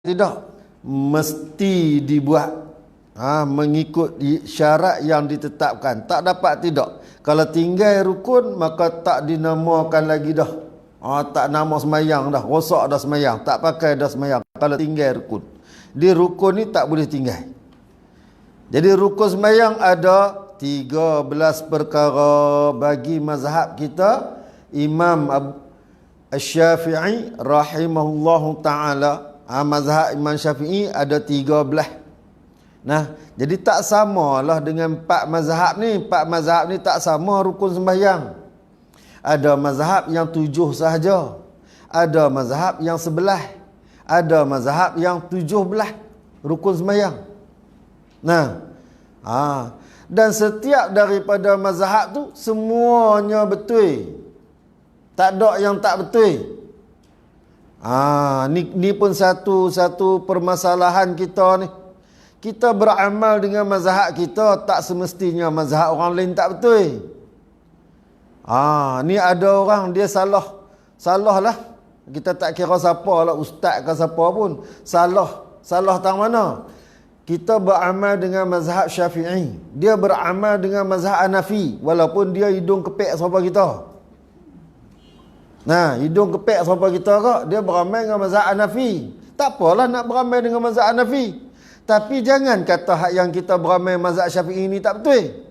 Tidak, mesti dibuat mengikut syarat yang ditetapkan. Tak dapat tidak. Kalau tinggal rukun maka tak dinamakan lagi dah. Tak nama semayang dah, rosak dah semayang, tak pakai dah semayang kalau tinggal rukun. Di rukun ni tak boleh tinggal. Jadi rukun semayang ada 13 perkara bagi mazhab kita. Imam Asy-Syafi'i rahimahullahu ta'ala, mazhab Imam Syafi'i ada 13. Nah, jadi tak samalah dengan 4 mazhab ni. 4 mazhab ni tak sama rukun sembahyang. Ada mazhab yang 7 sahaja. Ada mazhab yang 11. Ada mazhab yang 17 rukun sembahyang. Nah, dan setiap daripada mazhab tu semuanya betul. Tak ada yang tak betul. Ni pun satu permasalahan kita ni. Kita beramal dengan mazhab kita, tak semestinya mazhab orang lain tak betul. Ni ada orang dia salah lah. Kita tak kira siapa lah, ustaz ke siapa pun. Salah tang mana? Kita beramal dengan mazhab Syafi'i, dia beramal dengan mazhab Hanafi, walaupun dia hidung kepek siapa kita. Nah, hidung kepek siapa kita kok, dia beramal dengan mazhab Hanafi. Tak apalah nak beramal dengan mazhab Hanafi. Tapi jangan kata hak yang kita beramal mazhab Syafi'i ni tak betul.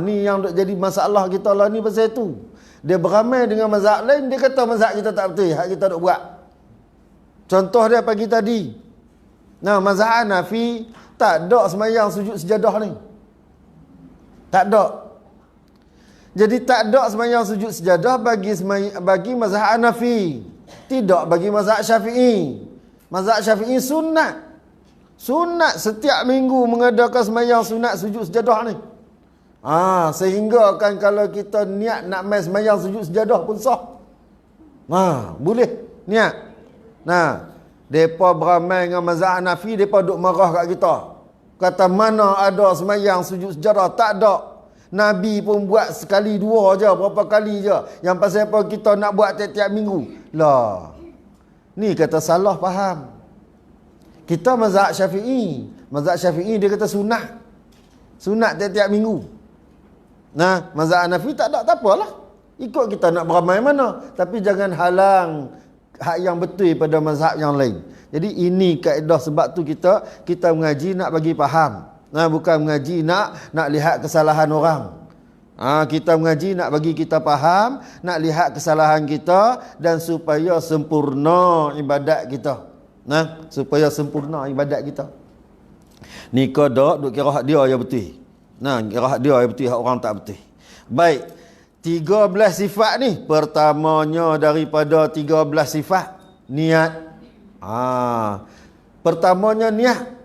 Ni yang duk jadi masalah kita lah ni pasal itu. Dia beramal dengan mazhab lain, dia kata mazhab kita tak betul, hak kita duk buat. Contoh dia pagi tadi. Nah, mazhab Hanafi tak ada semayang sujud sejadah ni. Tak ada. Jadi tak ada semayang sujud sejadah bagi mazhab Hanafi. Tidak bagi mazhab Syafi'i. Mazhab Syafi'i sunat. Sunat setiap minggu mengadakan semayang sunat sujud sejadah ni. Sehingga kan kalau kita niat nak main semayang sujud sejadah pun sah. Boleh niat. Nah, depa beramal dengan mazhab Hanafi, depa duk marah kat kita. Kata mana ada semayang sujud sejadah, tak ada. Nabi pun buat sekali dua je, berapa kali je. Yang pasal apa kita nak buat tiap-tiap minggu? Lah. Ni kata salah faham. Kita mazhab Syafi'i. Mazhab Syafi'i dia kata sunat. Sunat tiap-tiap minggu. Nah, mazhab Hanafi tak ada, tak apalah. Ikut kita nak beramai mana. Tapi jangan halang hak yang betul pada mazhab yang lain. Jadi ini kaedah, sebab tu kita mengaji nak bagi faham. Bukan mengaji nak lihat kesalahan orang. Kita mengaji nak bagi kita faham, nak lihat kesalahan kita, dan supaya sempurna ibadat kita. Supaya sempurna ibadat kita. Ni kodok duk kira hak dia yang betul. Kira hak dia yang betul, hak orang tak betul. Baik. 13 sifat ni, pertamanya daripada 13 sifat, niat. Pertamanya niat.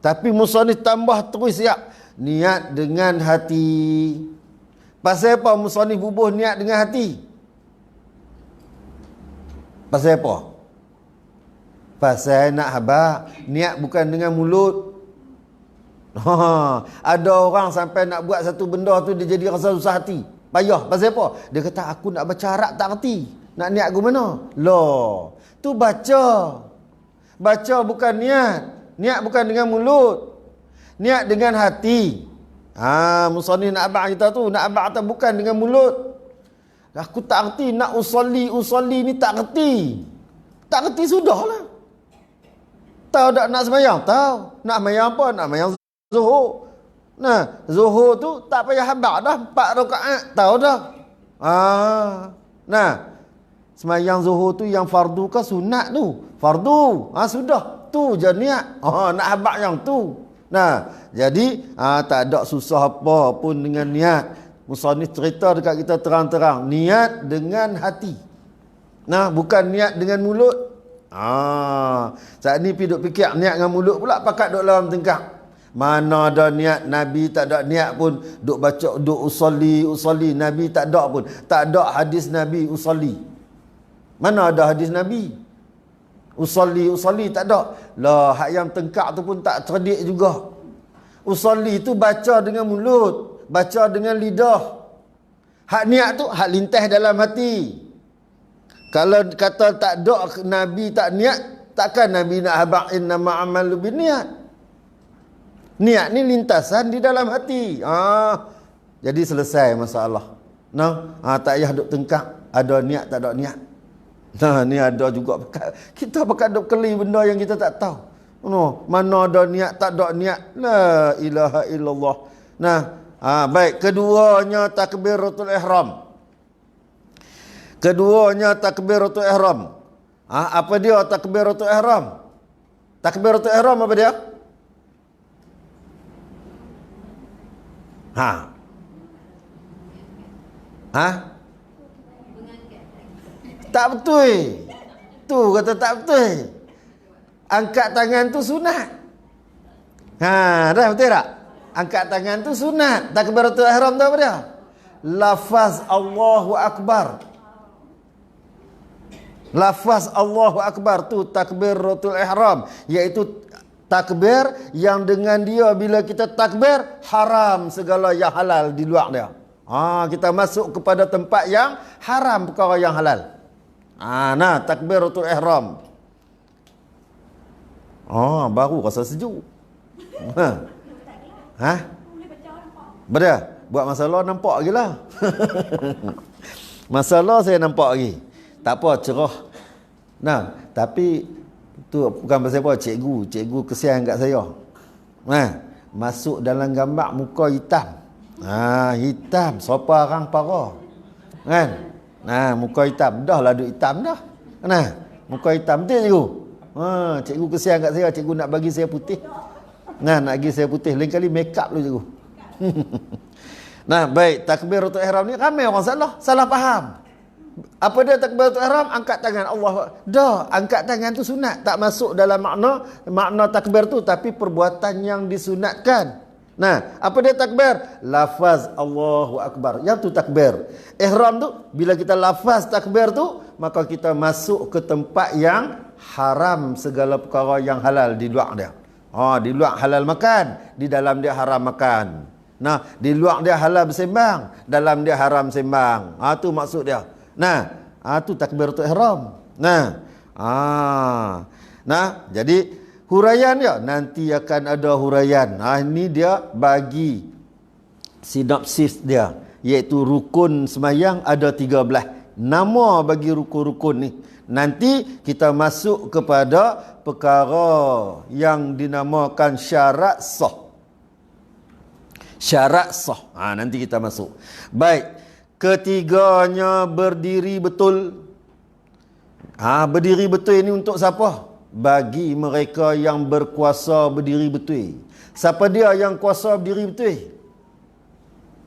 Tapi musannif tambah terus siap. Niat dengan hati. Pasal apa musannif bubuh niat dengan hati? Pasal apa? Pasal nak habaq. Niat bukan dengan mulut. Ada orang sampai nak buat satu benda tu dia jadi rasa susah hati. Payah. Pasal apa? Dia kata aku nak baca Arab tak reti. Nak niat ke mana? Loh. Tu baca. Baca bukan niat. Niat bukan dengan mulut. Niat dengan hati. Musannif nak abang kita tu. Nak abang kita bukan dengan mulut. Aku tak reti. Nak usolli ni tak reti. Tak reti sudahlah. Tahu tak nak semayang? Tahu. Nak semayang apa? Nak semayang zuhur. Zuhur tu tak payah habaq dah. 4 rakaat. Tahu dah. Semayang zuhur tu yang fardu ke sunat tu? Fardu. Sudah. Tu je niat. Nak habaq yang tu. Jadi tak ada susah apa pun dengan niat. Musannif cerita dekat kita terang-terang. Niat dengan hati. Bukan niat dengan mulut. Saat ni duk fikir niat dengan mulut pula, pakat duk dalam tengkak. Mana ada niat. Nabi tak ada niat pun duk baca, duk usolli. Nabi tak ada pun. Tak ada hadis Nabi usolli. Mana ada hadis Nabi usolli tak ada. Lah, hak yang tengkak tu pun tak cerdik juga. Usolli tu baca dengan mulut, baca dengan lidah. Hak niat tu hak lintas dalam hati. Kalau kata tak ada Nabi tak niat, Takkan Nabi nak habaq innama amalu binniat. Niat ni lintasan di dalam hati. Jadi selesai masalah. Tak payah duk tengkak ada niat tak ada niat. Ni ada juga kita pakai duk keli benda yang kita tak tahu. Mana ada niat tak ada niat. La ilaha illallah. Baik, keduanya takbiratul ihram. Keduanya takbiratul ihram. Apa dia takbiratul ihram? Takbiratul ihram apa dia? Tak betul. Tu kata tak betul. Angkat tangan tu sunat. Dah betul tak? Angkat tangan tu sunat. Takbiratul ihram tu apa dia? Lafaz Allahu Akbar. Lafaz Allahu Akbar tu takbiratul ihram, iaitu takbir yang dengan dia bila kita takbir haram segala yang halal di luar dia. Kita masuk kepada tempat yang haram perkara yang halal. Takbiratul ihram. Baru rasa sejuk. Betul? Buat masalah nampak lagi lah. Masalah saya nampak lagi. Tak apa, cerah. Tapi tu bukan pasal apa, cikgu kesian kat saya. Masuk dalam gambar muka hitam. Hitam, sopa orang para. Kan? Muka hitam. Dah lah duk hitam dah. Muka hitam tu cikgu. Cikgu kesian kat saya, cikgu nak bagi saya putih. Nak bagi saya putih. Lain kali make up dulu cikgu. Baik, takbiratul ihram ni ramai orang salah faham. Apa dia takbiratul ihram? Angkat tangan Allah. Dah, angkat tangan tu sunat, tak masuk dalam makna takbir tu, tapi perbuatan yang disunatkan. Apa dia takbir? Lafaz Allahu Akbar. Yang tu takbir. Ihram tu bila kita lafaz takbir tu, maka kita masuk ke tempat yang haram segala perkara yang halal di luar dia. Di luar halal makan, di dalam dia haram makan. Di luar dia halal bersembang, dalam dia haram sembang. Tu maksud dia. Tu takbiratul ihram. Jadi huraian dia nanti akan ada huraian. Ini dia bagi sinopsis dia, iaitu rukun semayang ada 13. Nama bagi rukun-rukun ni. Nanti kita masuk kepada perkara yang dinamakan syarat sah. Syarat sah. Nanti kita masuk. Baik. Ketiganya berdiri betul. Berdiri betul ini untuk siapa? Bagi mereka yang berkuasa berdiri betul. Siapa dia yang kuasa berdiri betul?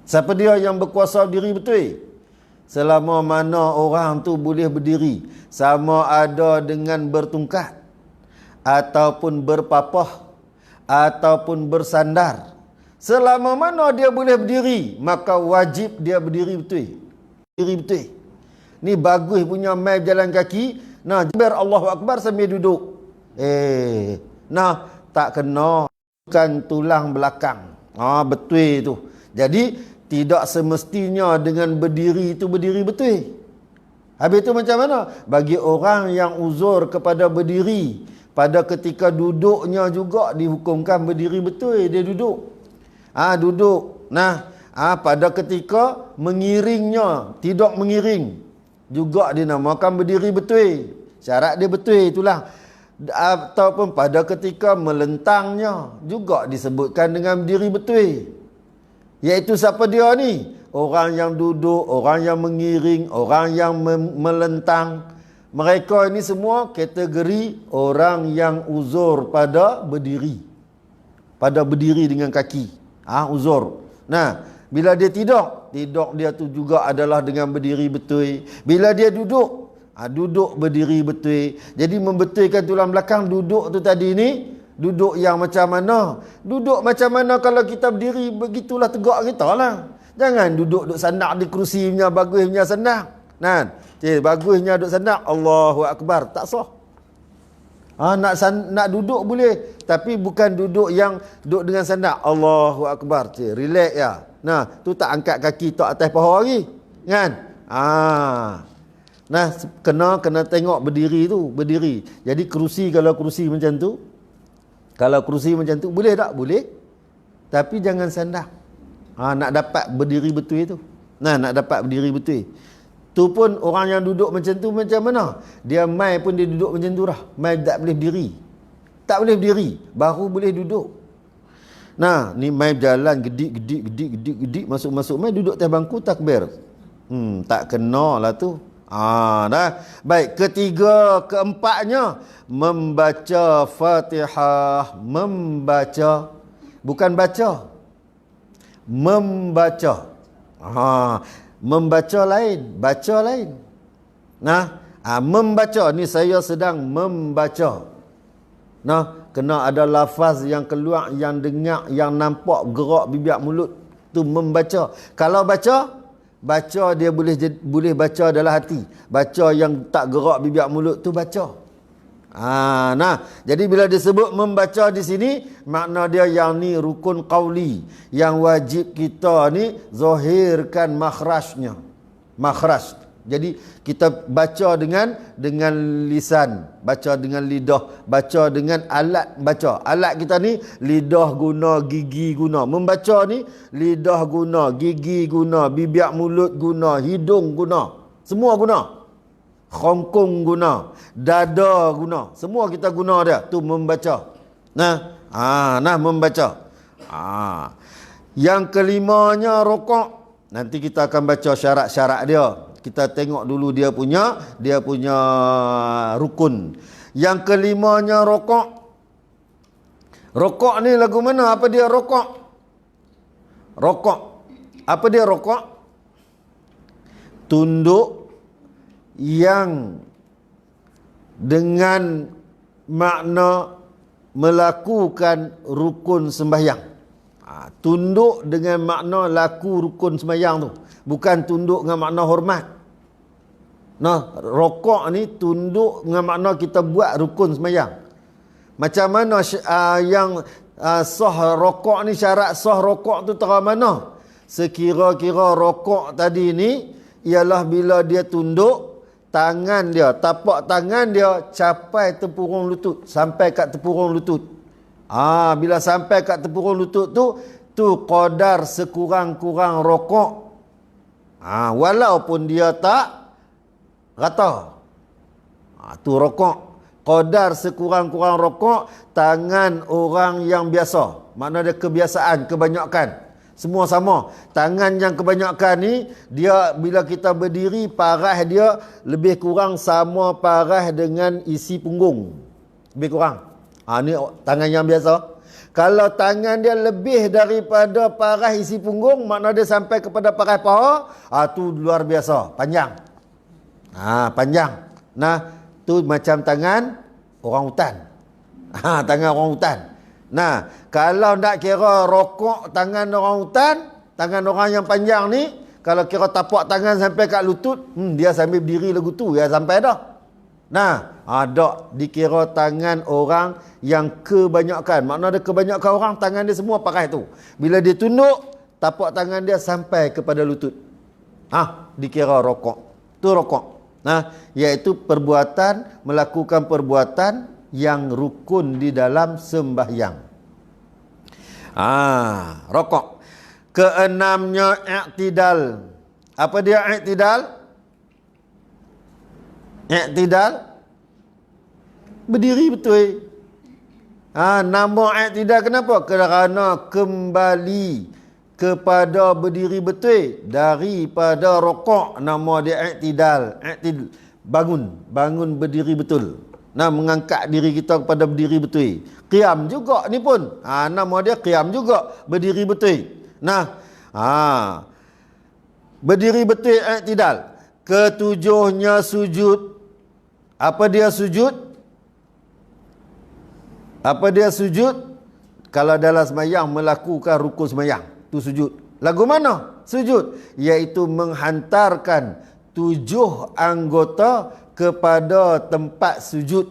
Siapa dia yang berkuasa berdiri betul? Selama mana orang tu boleh berdiri, sama ada dengan bertungkat, ataupun berpapah, ataupun bersandar. Selama mana dia boleh berdiri, maka wajib dia berdiri betul. Berdiri betul. Ni bagus punya mai jalan kaki. Takbir Allahu Akbar sambil duduk. Tak kena bukan tulang belakang. Betul tu. Jadi tidak semestinya dengan berdiri itu berdiri betul. Habis itu macam mana? Bagi orang yang uzur kepada berdiri, pada ketika duduknya juga dihukumkan berdiri betul, dia duduk. Duduk. Pada ketika mengiringnya, tidak mengiring, juga dinamakan berdiri betul. Syarat dia betul itulah. Ataupun pada ketika melentangnya, juga disebutkan dengan berdiri betul. Iaitu siapa dia ni? Orang yang duduk, orang yang mengiring, orang yang melentang. Mereka ini semua kategori orang yang uzur pada berdiri. Pada berdiri dengan kaki. Uzur. Bila dia tidak dia tu juga adalah dengan berdiri betul. Bila dia duduk, duduk berdiri betul. Jadi membetulkan tulang belakang duduk tu tadi ni, duduk yang macam mana? Duduk macam mana kalau kita berdiri begitulah tegak kita lah. Jangan duduk sandak di kerusi punya bagusnya sandak. Bagusnya duduk sandak, Allahu Akbar, tak sah. Nak duduk boleh, tapi bukan duduk yang duduk dengan sandak. Allahu Akbar, relax ya. Tu tak angkat kaki tak atas paha lagi, kan? Nah, kena tengok berdiri tu, berdiri. Jadi kerusi, kalau kerusi macam tu, boleh tak? Boleh. Tapi jangan sandar. Nak dapat berdiri betul itu. Nah, nak dapat berdiri betul. Tu pun orang yang duduk macam tu macam mana? Dia mai pun dia duduk macam tu dah. Mai tak boleh berdiri. Tak boleh berdiri, baru boleh duduk. Nah, ni mai berjalan gedik, masuk mai duduk atas bangku takbir. Tak kena lah tu. Dah. Baik, ketiga, keempatnya membaca Fatihah, membaca, bukan baca. Membaca. Membaca lain, baca lain. Nah, membaca ni saya sedang membaca. Nah, kena ada lafaz yang keluar, yang dengar, yang nampak gerak bibir mulut, tu membaca. Kalau baca dia boleh baca dalam hati. Baca yang tak gerak bibir mulut tu baca. Nah, jadi bila disebut membaca di sini, makna dia yang ni rukun qauli, yang wajib kita ni zahirkan makhrajnya. Makhraj. Jadi kita baca dengan lisan, baca dengan lidah, baca dengan alat baca. Alat kita ni lidah guna, gigi guna. Membaca ni lidah guna, gigi guna, bibir mulut guna, hidung guna. Semua guna. Khongkong guna, dada guna. Semua kita guna dia. Tu membaca. Nah, membaca. Yang kelimanya rokok. Nanti kita akan baca syarat-syarat dia. Kita tengok dulu dia punya rukun. Yang kelimanya rokok. Rokok ni lagu mana? Apa dia rokok? Rokok. Apa dia rokok? Tunduk yang dengan makna melakukan rukun sembahyang. Tunduk dengan makna laku rukun sembahyang tu. Bukan tunduk dengan makna hormat. Nah, rokok ni tunduk dengan makna kita buat rukun sembahyang. Macam mana yang sah rokok ni, syarat sah rokok tu terang mana? Sekira-kira rokok tadi ni ialah bila dia tunduk, tangan dia, tapak tangan dia capai tempurung lutut, sampai kat tempurung lutut. Bila sampai kat tempurung lutut tu qadar sekurang-kurang rokok. Walaupun dia tak rata. Tu rokok. Qadar sekurang-kurang rokok tangan orang yang biasa. Makna dia kebiasaan, kebanyakan. Semua sama. Tangan yang kebanyakan ni, dia bila kita berdiri, parah dia lebih kurang sama parah dengan isi punggung. Lebih kurang. Ni tangan yang biasa. Kalau tangan dia lebih daripada parah isi punggung, makna dia sampai kepada parah paha, tu luar biasa, panjang. Panjang. Nah, tu macam tangan orang hutan. Tangan orang hutan. Nah, kalau nak kira rokok tangan orang hutan, tangan orang yang panjang ni, kalau kira tapak tangan sampai kat lutut, dia sambil berdiri lagu tu, ya sampai dah. Nah, ada dikira tangan orang yang kebanyakan. Makna ada kebanyakan orang tangan dia semua pakai tu. Bila dia tunduk, tapak tangan dia sampai kepada lutut. Dikira rokok. Tu rokok. Nah, iaitu perbuatan, melakukan perbuatan yang rukun di dalam sembahyang. Rokok. Keenamnya i'tidal. Apa dia i'tidal? I'tidal berdiri betul. Nama i'tidal kenapa? Kerana kembali kepada berdiri betul daripada rokok. Nama dia i'tidal. Bangun berdiri betul. Mengangkat diri kita kepada berdiri betul. Qiyam juga ni pun. Nama dia qiyam juga, berdiri betul. Berdiri betul i'tidal. Ketujuhnya sujud. Apa dia sujud? Apa dia sujud? Kalau dalam sembahyang melakukan rukun sembahyang, tu sujud. Lagu mana sujud? Iaitu menghantarkan 7 anggota kepada tempat sujud.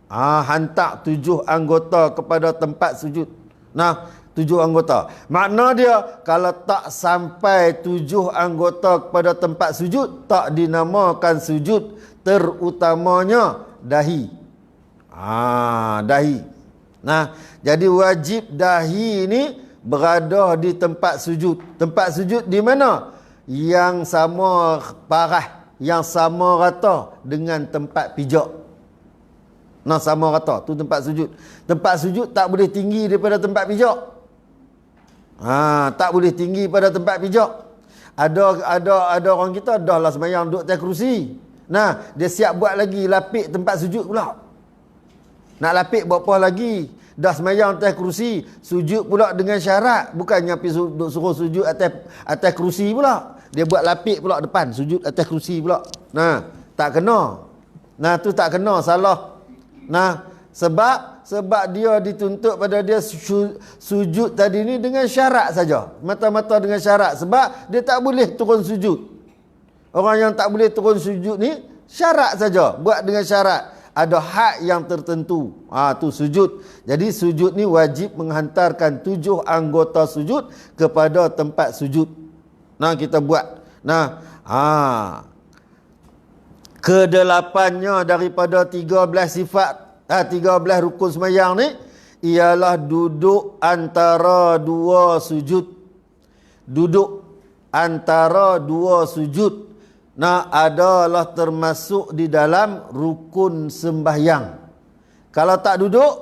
Hantar 7 anggota kepada tempat sujud. 7 7 anggota. Makna dia, kalau tak sampai 7 anggota kepada tempat sujud, tak dinamakan sujud. Terutamanya dahi. Dahi. Nah, jadi wajib dahi ini berada di tempat sujud. Tempat sujud di mana? Yang sama parah, yang sama rata dengan tempat pijak. Nah, sama rata, tu tempat sujud. Tempat sujud tak boleh tinggi daripada tempat pijak. Tak boleh tinggi pada tempat pijak. Ada orang kita dah lah sembahyang duduk atas kerusi. Nah, dia siap buat lagi lapik tempat sujud pula. Nak lapik buat apa lagi? Dah sembahyang atas kerusi, sujud pula dengan syarat, bukannya pergi suruh sujud atas kerusi pula. Dia buat lapik pula depan, sujud atas kerusi pula. Nah, tak kena. Nah, tu tak kena, salah. Nah, sebab dia dituntut pada dia sujud tadi ni dengan syarat saja. Mata-mata dengan syarat. Sebab dia tak boleh turun sujud. Orang yang tak boleh turun sujud ni syarat saja. Buat dengan syarat. Ada hak yang tertentu. Tu sujud. Jadi sujud ni wajib menghantarkan 7 anggota sujud kepada tempat sujud. Nah, kita buat. Nah, kedelapannya daripada 13 sifat 13 rukun sembahyang ni ialah duduk antara 2 sujud. Duduk antara 2 sujud. Nah, adalah termasuk di dalam rukun sembahyang. Kalau tak duduk,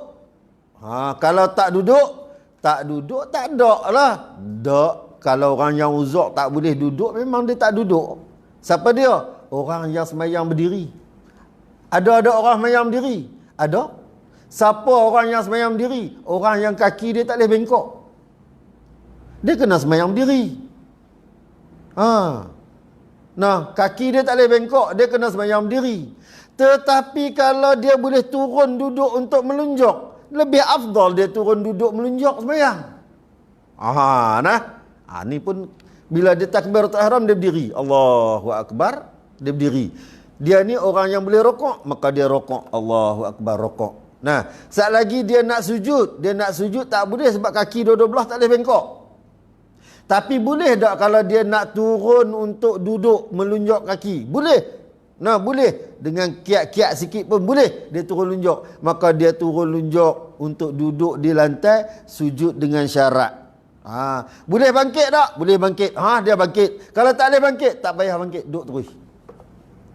tak duduk tak ada lah. Tak, kalau orang yang uzur tak boleh duduk, memang dia tak duduk. Siapa dia? Orang yang sembahyang berdiri. Ada orang sembahyang berdiri? Ada. Siapa orang yang sembahyang berdiri? Orang yang kaki dia tak boleh bengkok. Dia kena sembahyang berdiri. Nah, kaki dia tak boleh bengkok, dia kena sembahyang berdiri. Tetapi kalau dia boleh turun duduk untuk melunjuk, lebih afdal dia turun duduk melunjuk sembahyang. Ni pun bila dia takbiratul ihram dia berdiri. Allahu akbar, dia berdiri. Dia ni orang yang boleh rokok, maka dia rokok. Allahu akbar, rokok. Nah, saat lagi dia nak sujud tak boleh sebab kaki dua-dua belah tak boleh bengkok. Tapi boleh tak kalau dia nak turun untuk duduk melunjuk kaki? Boleh. Nah, boleh. Dengan kiat-kiat sikit pun boleh dia turun lunjuk. Maka dia turun lunjuk untuk duduk di lantai, sujud dengan syarat. Boleh bangkit tak? Boleh bangkit. Dia bangkit. Kalau tak boleh bangkit, tak payah bangkit, duduk terus.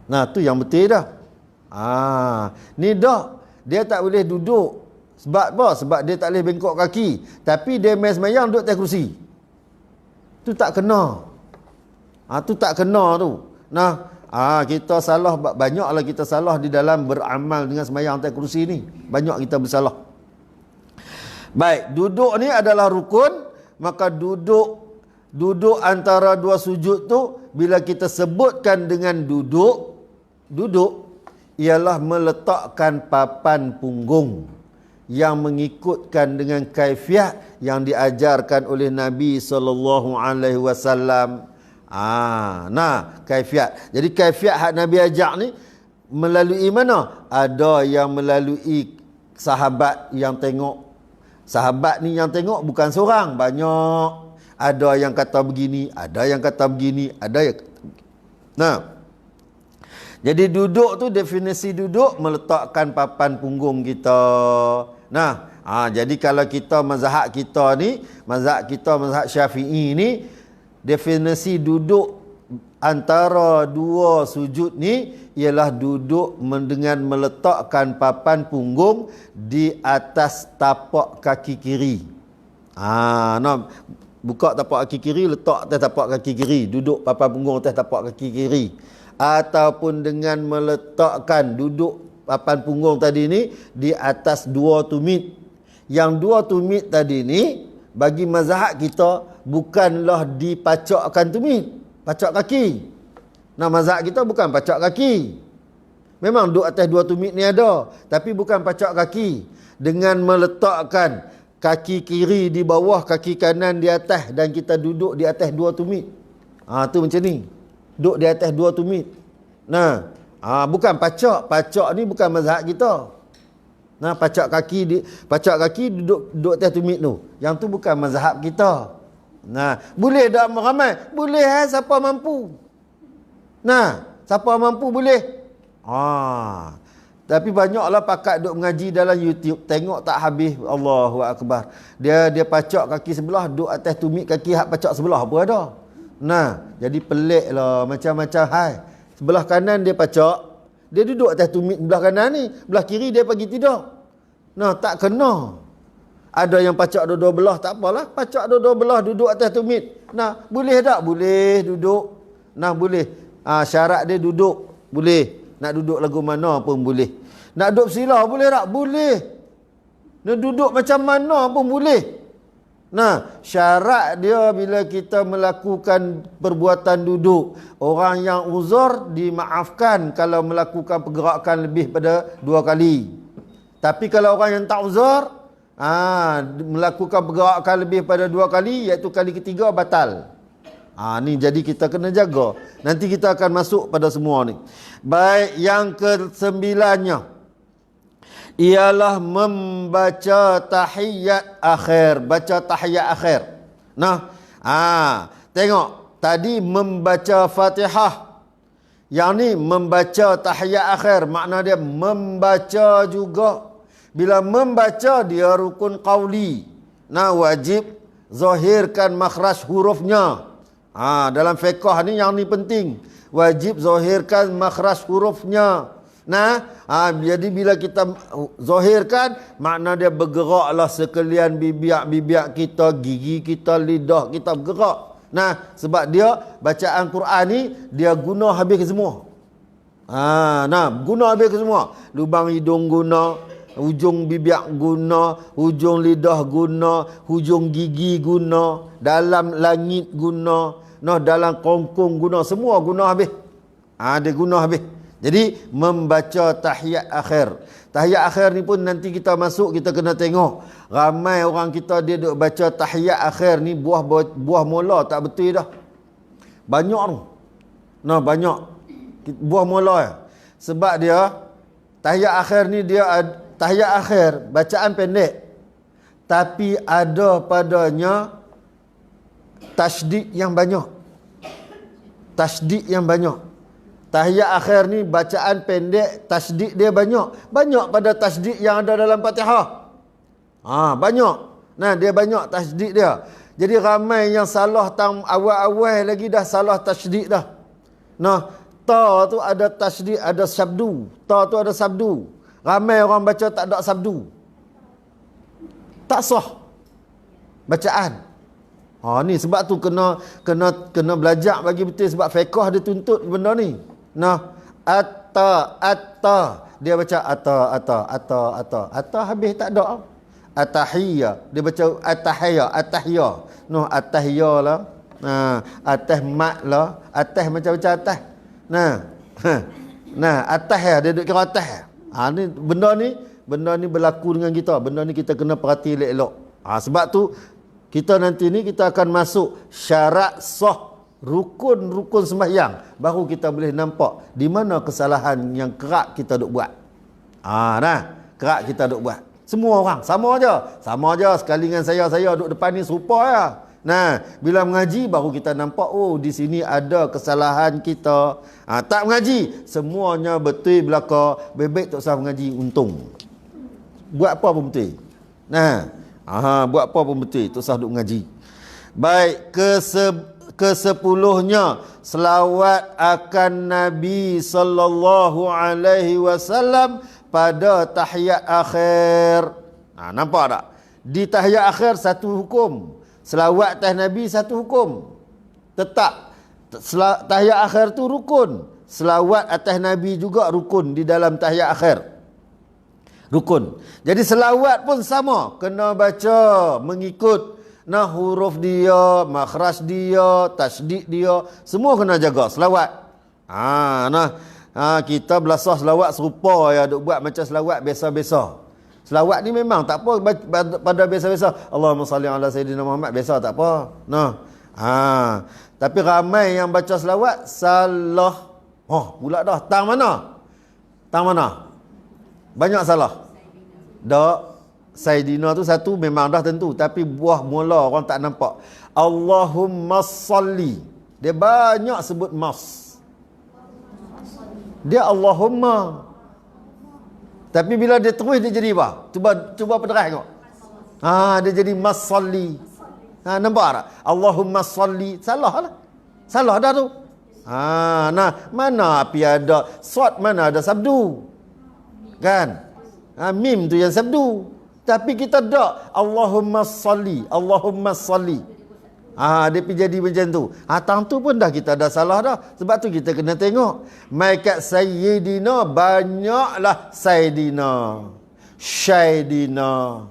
Nah, tu yang betul dah. Ni dah. Dia tak boleh duduk. Sebab apa? Sebab dia tak boleh bengkok kaki. Tapi dia main sembahyang duduk atas kerusi. Tu tak kena. Tu tak kena tu. Nah, kita salah, banyaklah kita salah di dalam beramal dengan sembahyang atas kerusi ni. Banyak kita bersalah. Baik, duduk ni adalah rukun, maka duduk antara 2 sujud tu bila kita sebutkan dengan duduk ialah meletakkan papan punggung yang mengikutkan dengan kaifiat yang diajarkan oleh Nabi SAW. Kaifiat. Jadi kaifiat hak Nabi ajak ni melalui mana? Ada yang melalui sahabat yang tengok. Sahabat ni yang tengok bukan seorang, banyak. Ada yang kata begini, ada yang kata begini, ada yang... Jadi duduk tu, definisi duduk meletakkan papan punggung kita. Jadi kalau kita mazhab kita ni, mazhab Syafi'i ni, definisi duduk antara 2 sujud ni ialah duduk dengan meletakkan papan punggung di atas tapak kaki kiri. Buka tapak kaki kiri, letak atas tapak kaki kiri, duduk papan punggung atas tapak kaki kiri. Ataupun dengan meletakkan duduk papan punggung tadi ni di atas 2 tumit. Yang 2 tumit tadi ni bagi mazhab kita bukanlah dipacakkan tumit, pacak kaki. Mazhab kita bukan pacak kaki. Memang duduk atas 2 tumit ni ada, tapi bukan pacak kaki. Dengan meletakkan kaki kiri di bawah, kaki kanan di atas, dan kita duduk di atas 2 tumit. Tu macam ni. Duduk di atas 2 tumit. Bukan pacak. Pacak ni bukan mazhab kita. Nah, pacak kaki duduk atas tumit tu. Yang tu bukan mazhab kita. Nah, boleh tak ramai? Boleh siapa mampu. Nah, siapa mampu boleh. Tapi banyaklah pakat duk mengaji dalam YouTube, tengok tak habis. Allahu akbar. Dia pacak kaki sebelah, duduk atas tumit kaki hak pacak sebelah apa ada. Nah, jadi pelik lah macam-macam hai. Sebelah kanan dia pacak, dia duduk atas tumit sebelah kanan ni, belah kiri dia pergi tidur. Nah, tak kena. Ada yang pacak dua-dua belah, tak apalah. Pacak dua-dua belah duduk atas tumit. Nah, boleh tak? Boleh duduk. Nah, boleh. Syarat dia duduk. Boleh. Nak duduk lagu mana pun boleh. Nak duduk bersila boleh tak? Boleh. Nak duduk macam mana pun boleh. Nah, syarat dia bila kita melakukan perbuatan duduk. Orang yang uzur dimaafkan kalau melakukan pergerakan lebih pada 2 kali. Tapi kalau orang yang tak uzur, melakukan pergerakan lebih pada 2 kali, iaitu kali ketiga batal. Ni jadi kita kena jaga. Nanti kita akan masuk pada semua ni. Baik, yang ke-9-nya ialah membaca tahiyat akhir. Baca tahiyat akhir. Nah, tengok tadi membaca Fatihah. Yang ni membaca tahiyat akhir, makna dia membaca juga. Bila membaca dia rukun qauli. Nah, wajib zahirkan makhraj hurufnya. Dalam fiqh ni yang ni penting. Wajib zahirkan makhraj hurufnya. Nah, jadi bila kita zahirkan, makna dia bergeraklah sekalian bibiak kita, gigi kita, lidah kita bergerak. Nah, sebab dia bacaan Quran ni dia guna habis ke semua. Guna habis ke semua. Lubang hidung guna, hujung bibir guna, hujung lidah guna, hujung gigi guna, dalam langit guna, dalam kongkong guna, semua guna habis. Dia guna habis. Jadi membaca tahiyat akhir. Tahiyat akhir ni pun nanti kita masuk, kita kena tengok. Ramai orang kita dia duk baca tahiyat akhir ni buah mola tak betul dah. Banyak tu. Banyak buah mola. Sebab dia tahiyat akhir ni dia tahiyat akhir bacaan pendek, tapi ada padanya tasydid yang banyak. Tasydid yang banyak. Tahiyat akhir ni bacaan pendek, tasydid dia banyak. Banyak pada tasydid yang ada dalam Fatihah. Banyak. Nah, dia banyak tasydid dia. Jadi ramai yang salah awal-awal lagi dah salah tasydid dah. Nah, ta tu ada tasydid, ada sabdu. Ta tu ada sabdu. Ramai orang baca tak ada sabdu. Tak sah bacaan. Ni sebab tu kena belajar bagi betul, sebab fiqh dia tuntut benda ni. Nah, atta dia baca atta habis tak ada. Atahiyya dia baca atahiyya. Atahiyya lah. Atah mat lah. Atah macam-macam atah. Atah dia duk kira atah. Benda ni berlaku dengan kita. Benda ni kita kena perhati elok-elok. Sebab tu kita nanti ni kita akan masuk syarat sah, rukun sembahyang, baru kita boleh nampak di mana kesalahan yang kerap kita duk buat. Kerap kita duk buat. Semua orang sama aja sekali dengan saya duk depan ni serupa ya. Bila mengaji baru kita nampak, di sini ada kesalahan kita. Tak mengaji semuanya betul belaka, baik tak usah mengaji, untung. Buat apa pun betul. Buat apa pun betul, tak usah duk mengaji. Baik, ke-10-nya selawat akan Nabi sallallahu alaihi wasallam pada tahiyat akhir. Nampak tak? Di tahiyat akhir satu hukum, selawat atas Nabi satu hukum. Tetap tahiyat akhir tu rukun. Selawat atas Nabi juga rukun di dalam tahiyat akhir. Rukun. Jadi selawat pun sama, kena baca mengikut huruf dia, makhraj dia, tasydid dia, semua kena jaga selawat. Kita belasah selawat serupa ya, duk buat macam selawat biasa-biasa. Selawat ni memang tak apa pada biasa-biasa. Allahumma salli ala sayyidina Muhammad, biasa tak apa. Tapi ramai yang baca selawat salah. Pula dah. Tang mana? Banyak salah. Dak, Sayyidina tu satu memang dah tentu, tapi buah mula orang tak nampak. Allahumma salli. Dia banyak sebut mas. Dia Allahumma. Tapi bila dia terus dia jadi apa? Cuba penderah tengok. Dia jadi mas salli. Nampak tak? Allahumma salli. Salah lah. Salah dah tu. Nah, mana api ada sod, mana ada sabdu. Kan? Mim tu yang sabdu. Tapi kita tak. Allahumma salli. Allahumma salli. Dia pergi jadi macam tu. Tang tu pun dah kita dah salah dah. Sebab tu kita kena tengok. Maikat Sayyidina, banyaklah Sayyidina. Syaidina.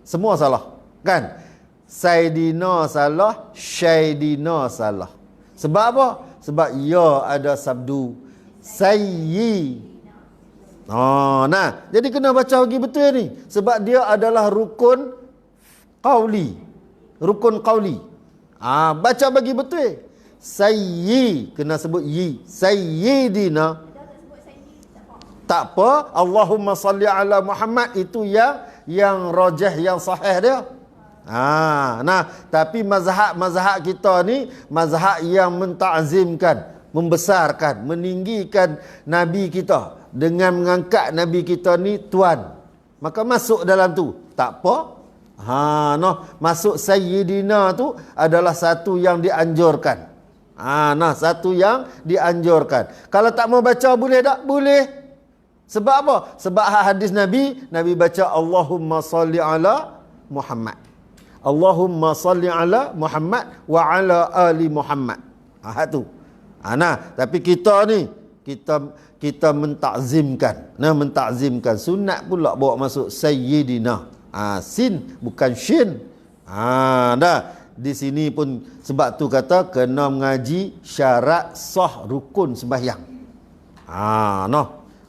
Semua salah. Kan? Sayyidina salah, Syaidina salah. Sebab apa? Sebab ya ada sabdu. Sayyi. Jadi kena baca lagi betul ni. Sebab dia adalah rukun qauli. Rukun qauli. Baca bagi betul. Sayyi, kena sebut yi. Sayyidina. Tak apa. Allahumma salli ala Muhammad, itu yang rajah, yang sahih dia. Tapi mazhab kita ni mazhab yang mentazimkan, membesarkan, meninggikan Nabi kita dengan mengangkat Nabi kita ni tuan. Maka masuk dalam tu. Tak apa. Masuk Sayyidina tu adalah satu yang dianjurkan. Satu yang dianjurkan. Kalau tak mau baca boleh tak? Boleh. Sebab apa? Sebab hadis Nabi baca Allahumma salli ala Muhammad. Allahumma salli ala Muhammad wa ala ali Muhammad. Tu. Tapi kita ni kita mentakzimkan. Mentakzimkan. Sunat pula bawa masuk Sayyidina. Sin bukan shin. Di sini pun sebab tu kata kena mengaji syarat sah rukun sembahyang.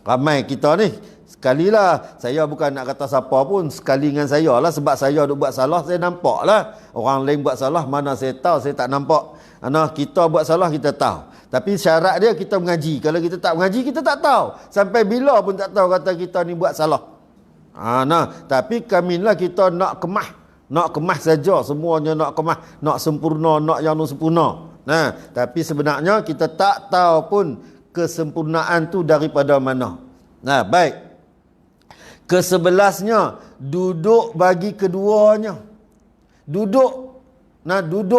Ramai kita ni. Sekalilah, saya bukan nak kata siapa pun, sekali dengan saya lah. Sebab saya duk buat salah, saya nampak lah. Orang lain buat salah, mana saya tahu, saya tak nampak. Kita buat salah, kita tahu. Tapi syarat dia kita mengaji. Kalau kita tak mengaji, kita tak tahu. Sampai bila pun tak tahu kata kita ni buat salah. Tapi kami lah kita nak kemah. Nak kemah saja, semuanya nak kemah. Nak sempurna, nak yang sempurna. Tapi sebenarnya kita tak tahu pun kesempurnaan tu daripada mana. Baik. Ke-11nya, duduk bagi keduanya. Duduk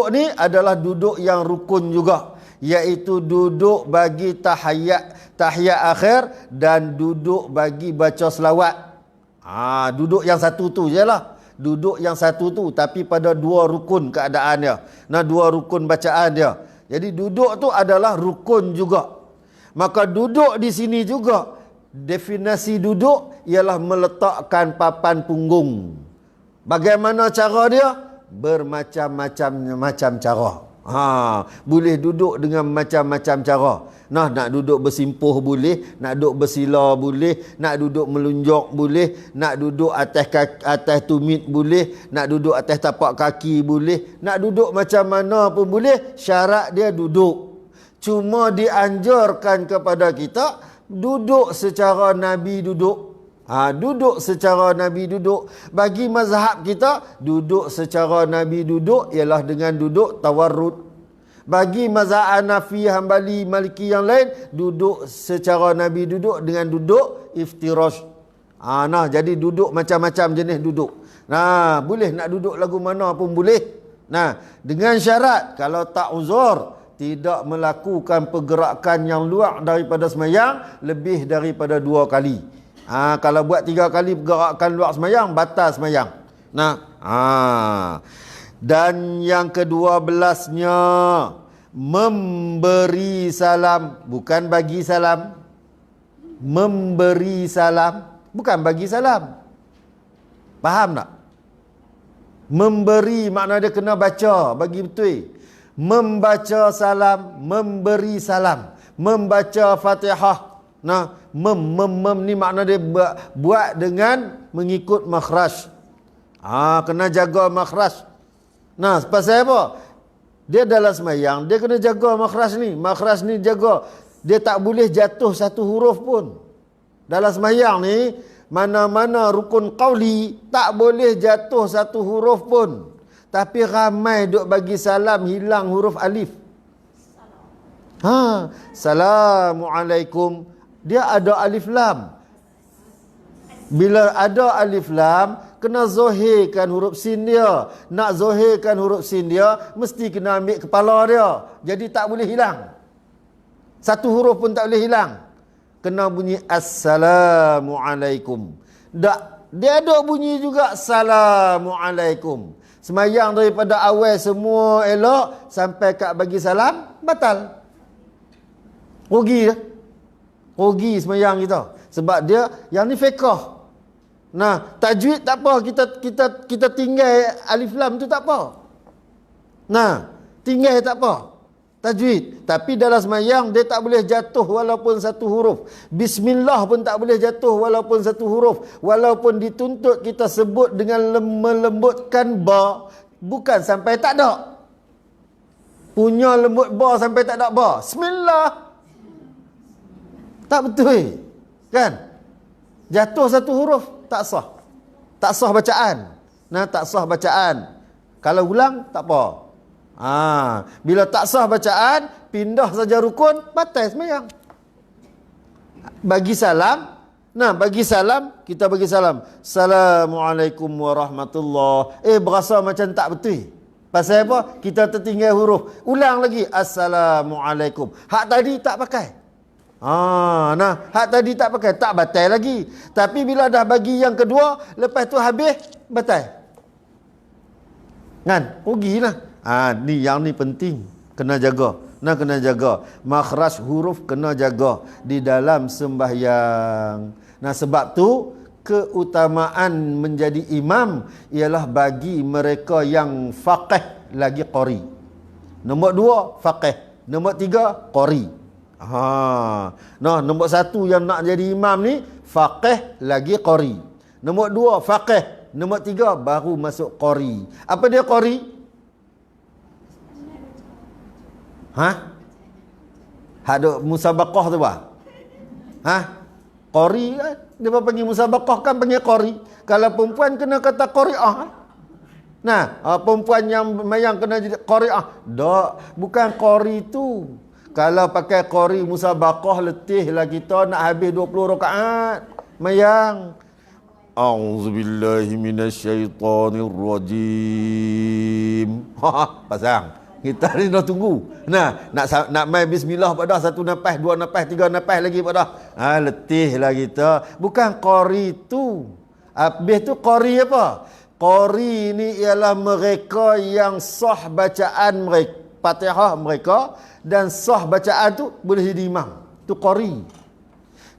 ni adalah duduk yang rukun juga, iaitu duduk bagi tahiyat akhir dan duduk bagi baca selawat. Duduk yang satu tu je lah. Duduk yang satu tu, tapi pada dua rukun keadaan dia. Dua rukun bacaan dia. Jadi duduk tu adalah rukun juga. Maka duduk di sini juga, definisi duduk ialah meletakkan papan punggung. Bagaimana cara dia? Bermacam-macam cara. Boleh duduk dengan macam-macam cara. Nak duduk bersimpuh boleh, nak duduk bersila boleh, nak duduk melunjuk boleh, nak duduk atas tumit boleh, nak duduk atas tapak kaki boleh, nak duduk macam mana pun boleh. Syarat dia duduk. Cuma dianjurkan kepada kita duduk secara Nabi duduk. Duduk secara Nabi duduk. Bagi mazhab kita, duduk secara Nabi duduk ialah dengan duduk tawarrud. Bagi mazhab Hanafi, Hambali, Maliki yang lain, duduk secara Nabi duduk dengan duduk iftirash. Jadi duduk macam-macam jenis duduk. Boleh nak duduk lagu mana pun boleh. Dengan syarat kalau tak uzur, tidak melakukan pergerakan yang luar daripada semayang lebih daripada 2 kali. Kalau buat 3 kali pergerakan luar semayang, batal semayang. Dan yang ke-12-nya, memberi salam, bukan bagi salam. Memberi salam, bukan bagi salam. Faham tak? Memberi makna dia kena baca, bagi betul. Membaca salam, memberi salam, membaca Fatihah. Ni makna dia buat dengan mengikut makhraj. Kena jaga makhraj. Pasal apa? Dia dalam semayang, dia kena jaga makhraj ni. Makhraj ni jaga. Dia tak boleh jatuh satu huruf pun. Dalam semayang ni, mana-mana rukun qauli tak boleh jatuh satu huruf pun. Tapi ramai duk bagi salam hilang huruf alif. Assalamualaikum. Dia ada alif lam. Bila ada alif lam, kena zohirkan huruf sin dia. Nak zohirkan huruf sin dia, mesti kena ambil kepala dia. Jadi tak boleh hilang. Satu huruf pun tak boleh hilang. Kena bunyi Assalamualaikum. Dia ada bunyi juga Assalamualaikum. Semayang daripada awal semua elok, sampai kat bagi salam, batal. Rugi semayang kita. Sebab dia, yang ni fiqh. Nah, tajwid tak apa, kita tinggal alif lam tu tak apa. Nah, tinggal tak apa. Tajwid. Tapi dalam semayang dia tak boleh jatuh walaupun satu huruf. Bismillah pun tak boleh jatuh walaupun satu huruf. Walaupun dituntut kita sebut dengan melembutkan ba, bukan sampai tak ada. Punya lembut ba sampai tak ada ba. Bismillah. Tak betul. Kan? Jatuh satu huruf tak sah. Tak sah bacaan. Nah, tak sah bacaan. Kalau ulang tak apa. Bila tak sah bacaan, pindah saja rukun, batal sembahyang. Bagi salam. Nah, bagi salam, kita bagi salam. Assalamualaikum warahmatullahi. Berasa macam tak betul. Pasal apa? Kita tertinggal huruf. Ulang lagi. Assalamualaikum. Hak tadi tak pakai. Hak tadi tak pakai, tak batal lagi. Tapi bila dah bagi yang kedua, lepas tu habis, batal. Kan? Rugilah. Yang ni penting. Kena jaga. Kena jaga. Makhraj huruf kena jaga di dalam sembahyang. Sebab tu, keutamaan menjadi imam ialah bagi mereka yang faqih lagi qari. Nombor 2, faqih. Nombor 3, qari. Nombor 1 yang nak jadi imam ni faqih lagi qari. Nombor 2 faqih. Nombor 3 baru masuk qari. Apa dia qari? Ada musabaqah tu bah? Qari dia panggil musabaqah kan panggil qari. Kalau perempuan kena kata qari'ah. Perempuan yang kena jadi qari'ah. Tak, bukan qari tu. Kalau pakai qari musabaqah, letihlah kita nak habis 20 rakaat mayang. A'udzubillahi minasyaitonirrajim. Pasang. Kita ni dah tunggu. Nak main bismillah pada satu nafas, dua nafas, tiga nafas lagi pada. Letihlah kita. Bukan qari tu. Habis tu qari apa? Qari ni ialah mereka yang sah bacaan mereka, Fatihah mereka, dan sah bacaan tu boleh jadi imam. Tu qari.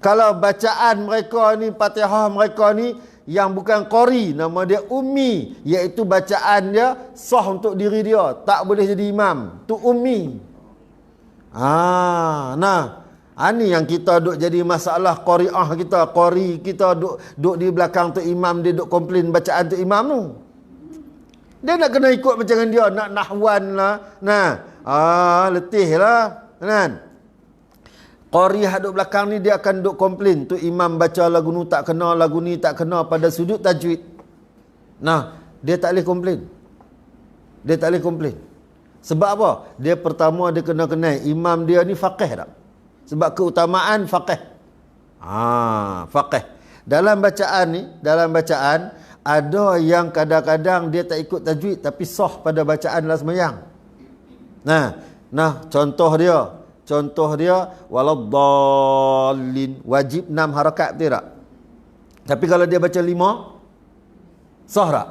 Kalau bacaan mereka ni, Fatihah mereka ni yang bukan qari, nama dia ummi, iaitu bacaan dia sah untuk diri dia, tak boleh jadi imam. Tu ummi. Ni yang kita duk jadi masalah qari'ah kita. Qari kita duk di belakang tu imam, dia duk komplain bacaan tu imam tu. Dia nak kena ikut macam dia, nak nahwan lah. Letih lah. Qari hadut belakang ni dia akan duk komplain. Tu imam baca lagu ni tak kena, lagu ni tak kena pada sudut tajwid. Dia tak boleh komplain. Dia tak boleh komplain. Sebab apa? Dia pertama dia kena kenal imam dia ni faqih tak? Sebab keutamaan faqih. Faqih. Dalam bacaan ada yang kadang-kadang dia tak ikut tajwid tapi sah pada bacaan dalam sembahyang. Contoh dia waladdallin, wajib 6 harakat, betul tak? Tapi kalau dia baca 5, sah tak?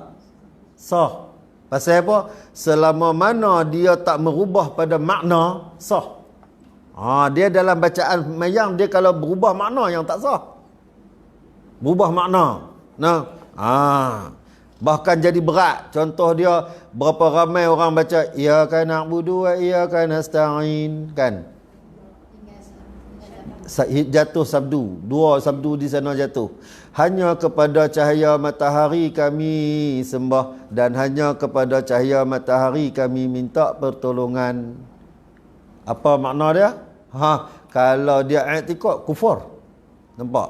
Sah. Pasal apa? Selama mana dia tak merubah pada makna, sah. Dia dalam bacaan mayang, dia kalau berubah makna yang tak sah. Berubah makna. Bahkan jadi berat. Contoh dia, berapa ramai orang baca iyyaka na'budu wa iyyaka nasta'in, kan? Jatuh sabdu, 2 sabdu di sana jatuh. Hanya kepada cahaya matahari kami sembah, dan hanya kepada cahaya matahari kami minta pertolongan. Apa makna dia? Kalau dia i'tikad, kufur. Nampak?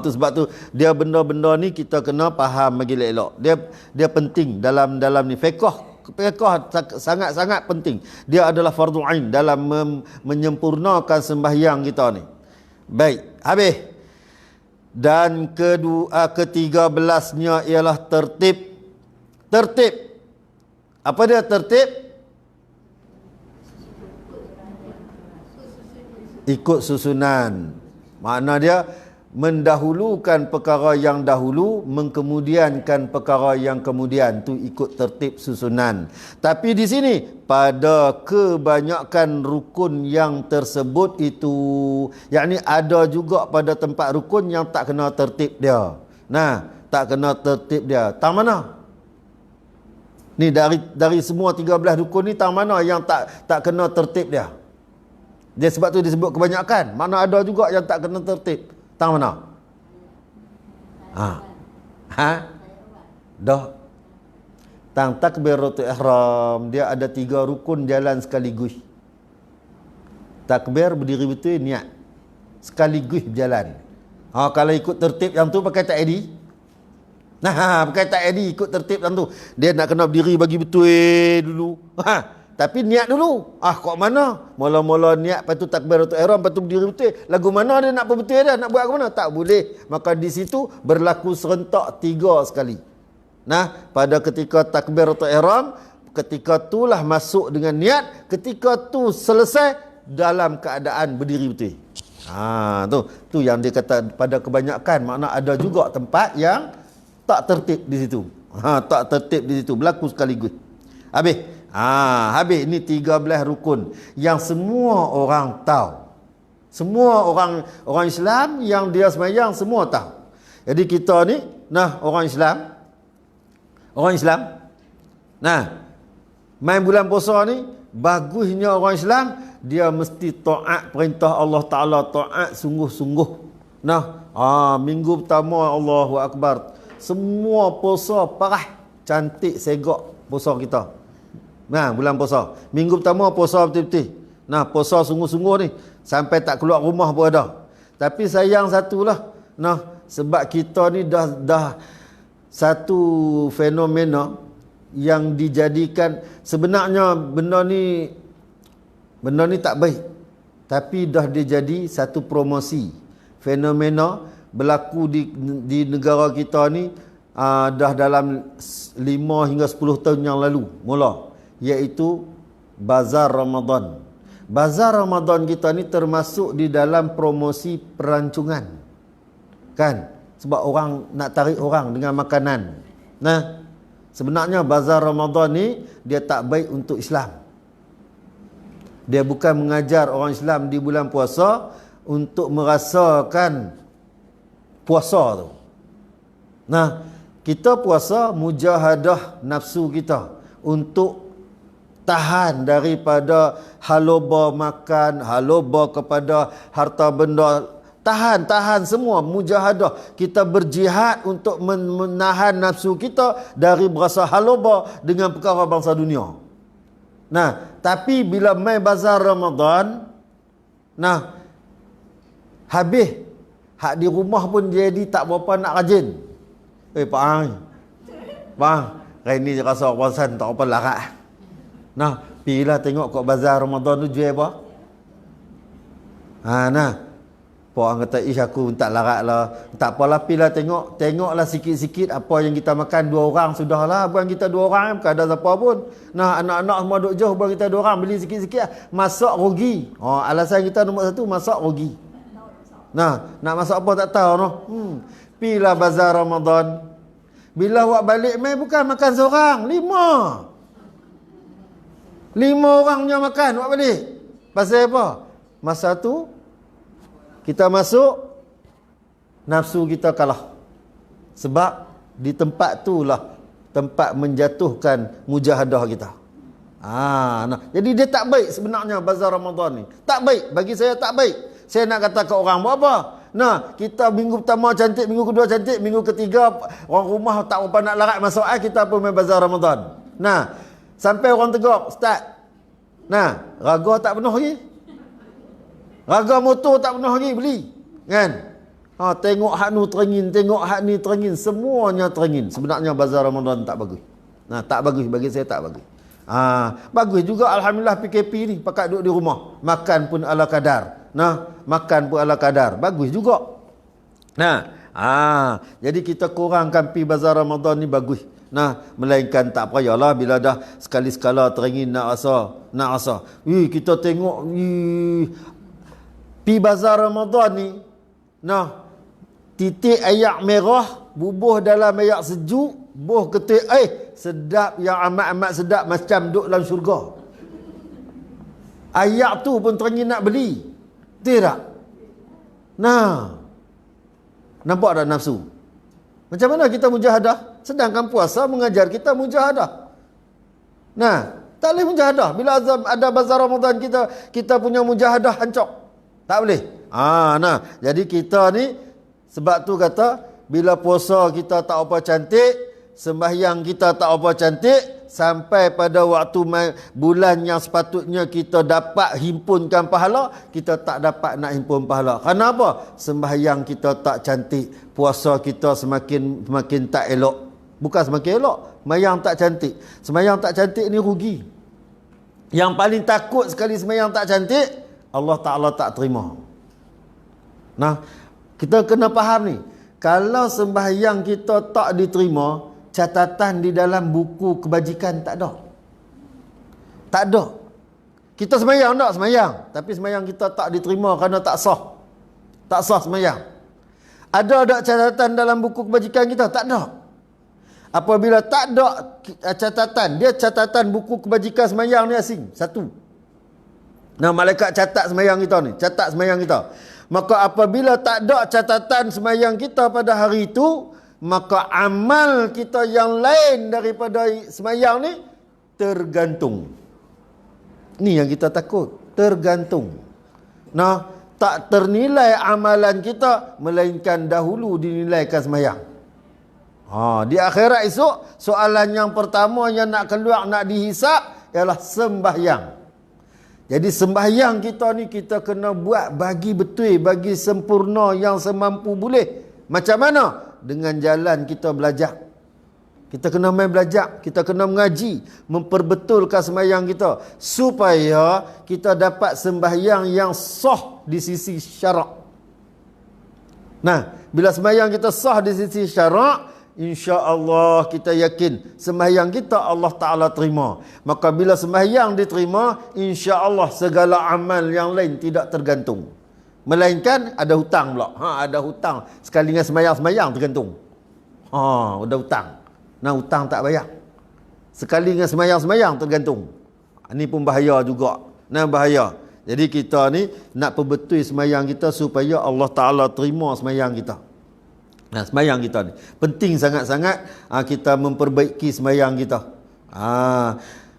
Tu sebab tu dia benda-benda ni kita kena faham bagi elok. Dia penting dalam ni fiqh sangat-sangat penting. Dia adalah fardu ain dalam menyempurnakan sembahyang kita ni. Baik, habis. Dan ke-13-nya ialah tertib. Tertib. Apa dia tertib? Ikut susunan. Makna dia mendahulukan perkara yang dahulu, mengkemudiankan perkara yang kemudian. Tu ikut tertib susunan. Tapi di sini pada kebanyakan rukun yang tersebut itu, yakni ada juga pada tempat rukun yang tak kena tertib dia. Nah, tak kena tertib dia. Tang mana? Ni dari semua 13 rukun ni, tang mana yang tak kena tertib dia? Dia sebab tu disebut kebanyakan. Mana ada juga yang tak kena tertib. Tang mana? Dah. Tang takbiratul ihram, dia ada 3 rukun jalan sekaligus. Takbir, berdiri betul, niat. Sekaligus berjalan. Kalau ikut tertib yang tu pakai tak ID. Pakai tak ID ikut tertib yang tu. Dia nak kena berdiri bagi betul dulu. Tapi niat dulu. Kok mana? Mula-mula niat, lepas tu takbiratul ihram, lepas tu berdiri betul. Lagu mana dia nak berbetul dia? Nak buat ke mana? Tak boleh. Maka di situ berlaku serentak 3 sekali. Pada ketika takbiratul ihram, ketika itulah masuk dengan niat, ketika tu selesai dalam keadaan berdiri betul. Tu yang dia kata pada kebanyakan, makna ada juga tempat yang tak tertib di situ. Tak tertib di situ, berlaku sekaligus. Habis. Habis ni 13 rukun yang semua orang tahu. Semua orang Islam yang dia sembahyang semua tahu. Jadi kita ni, orang Islam, main bulan puasa ni, bagusnya orang Islam, dia mesti taat perintah Allah Ta'ala, taat sungguh-sungguh. Minggu pertama Allahu Akbar, semua puasa parah, cantik segak puasa kita. Bulan puasa. Minggu pertama puasa betul-betul. Puasa sungguh-sungguh ni. Sampai tak keluar rumah pun ada. Tapi sayang satulah. Sebab kita ni dah satu fenomena yang dijadikan, sebenarnya benda ni tak baik. Tapi dah dijadi satu promosi. Fenomena berlaku di negara kita ni dah dalam 5 hingga 10 tahun yang lalu mula. Iaitu Bazar Ramadan. Bazar Ramadan kita ni termasuk di dalam promosi perancangan. Kan? Sebab orang nak tarik orang dengan makanan. Sebenarnya Bazar Ramadan ni dia tak baik untuk Islam. Dia bukan mengajar orang Islam di bulan puasa untuk merasakan puasa tu. Kita puasa mujahadah nafsu kita untuk tahan daripada haloba makan, haloba kepada harta benda. Tahan semua, mujahadah. Kita berjihad untuk menahan nafsu kita dari berasa haloba dengan perkara bangsa dunia. Tapi bila mai bazar Ramadan, habis hak di rumah pun jadi tak berapa nak rajin. Pak Ang, hari ni rasa puasan tak apa larat. Pilah tengok kat bazar Ramadan tu jual apa? Pak Ang kata, aku tak larat lah. Tak apalah, pilah tengoklah sikit-sikit apa yang kita makan 2 orang sudahlah. Bukan kita 2 orang, bukan ada siapa pun. Anak-anak semua duduk jauh, bukan kita 2 orang, beli sikit-sikit. Masak rugi. Alasan kita nombor 1, masak rugi. Nak masak apa tak tahu Pilah bazar Ramadan. Bila awak balik mai bukan makan seorang, 5 orang punya makan awak balik. Pasal apa? Masa tu kita masuk, nafsu kita kalah. Sebab di tempat itulah tempat menjatuhkan mujahadah kita. Jadi dia tak baik sebenarnya bazar Ramadan ni. Tak baik, bagi saya tak baik. Saya nak kata ke orang buat apa? Kita minggu pertama cantik, minggu kedua cantik, minggu ketiga orang rumah tak apa nak larat masuk kita pun main bazar Ramadan. Sampai orang tegur, Ustaz. Raga tak penuh lagi. Raga motor tak penuh lagi beli. Kan? Tengok hak nu terengin, tengok hak ni terengin, semuanya terengin. Sebenarnya bazar Ramadan tak bagus. Tak bagus, bagi saya tak bagus. Bagus juga alhamdulillah PKP ni, pakat duduk di rumah, makan pun ala kadar. Makan pun ala kadar, bagus juga. Jadi kita kurangkan pi bazar Ramadan ni bagus. Melainkan tak payahlah bila dah sekali-sekala terengin nak rasa. Kita tengok pi bazar Ramadan ni, titik ayak merah bubuh dalam ayak sejuk, buh ketik sedap, yang amat-amat sedap, macam duduk dalam syurga. Ayak tu pun teringin nak beli. Tidak? Nampak tak nafsu? Macam mana kita mujahadah? Sedangkan puasa mengajar kita mujahadah. Tak boleh mujahadah. Bila ada bazar Ramadan, kita punya mujahadah hancur. Tak boleh. Jadi kita ni, sebab tu kata, bila puasa kita tak apa cantik, sembahyang kita tak apa cantik, sampai pada waktu bulan yang sepatutnya kita dapat himpunkan pahala, kita tak dapat nak himpun pahala. Kenapa? Sembahyang kita tak cantik, puasa kita semakin tak elok. Bukan semakin elok, sembahyang tak cantik. Sembahyang tak cantik ni rugi. Yang paling takut sekali sembahyang tak cantik, Allah Ta'ala tak terima. Kita kena faham ni. Kalau sembahyang kita tak diterima, catatan di dalam buku kebajikan tak ada. Tak ada. Kita sembahyang tak? Sembahyang. Tapi sembahyang kita tak diterima kerana tak sah. Tak sah sembahyang. Ada tak catatan dalam buku kebajikan kita? Tak ada. Apabila tak ada catatan, dia catatan buku kebajikan sembahyang ni asing. Satu. Malaikat catat sembahyang kita ni. Catat sembahyang kita. Maka apabila tak ada catatan sembahyang kita pada hari itu, maka amal kita yang lain daripada sembahyang ni tergantung. Ni yang kita takut, tergantung. Tak ternilai amalan kita, melainkan dahulu dinilaikan sembahyang. Di akhirat esok, soalan yang pertama yang nak keluar, nak dihisap ialah sembahyang. Jadi sembahyang kita ni kita kena buat bagi betul, bagi sempurna yang semampu boleh. Macam mana? Dengan jalan kita belajar. Kita kena main belajar, kita kena mengaji, memperbetulkan sembahyang kita supaya kita dapat sembahyang yang sah di sisi syarak. Bila sembahyang kita sah di sisi syarak, insya-Allah kita yakin sembahyang kita Allah Ta'ala terima. Maka bila sembahyang diterima, insya-Allah segala amal yang lain tidak tergantung. Melainkan ada hutang pula. Ada hutang. Sekali dengan sembahyang tergantung. Ada hutang. Hutang tak bayar. Sekali dengan sembahyang tergantung. Ini pun bahaya juga. Bahaya. Jadi kita ni nak perbetul sembahyang kita supaya Allah Ta'ala terima sembahyang kita. Sembahyang kita ni penting sangat-sangat kita memperbaiki sembahyang kita.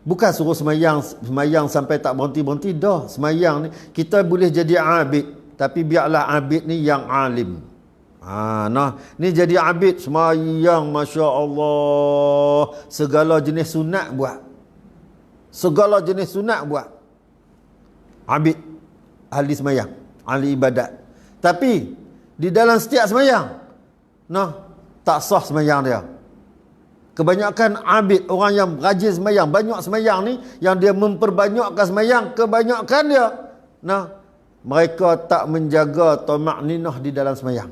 Bukan suruh sembahyang sampai tak berhenti-berhenti dah. Sembahyang ni kita boleh jadi abid, tapi biarlah abid ni yang alim. Ni jadi abid sembahyang, masya-Allah, segala jenis sunat buat. Segala jenis sunat buat. Abid, ahli sembahyang, ahli ibadat. Tapi di dalam setiap sembahyang tak sah sembahyang dia. Kebanyakan abid, orang yang rajin sembahyang, banyak sembahyang ni, yang dia memperbanyakkan sembahyang, kebanyakan dia mereka tak menjaga tamakninah di dalam sembahyang.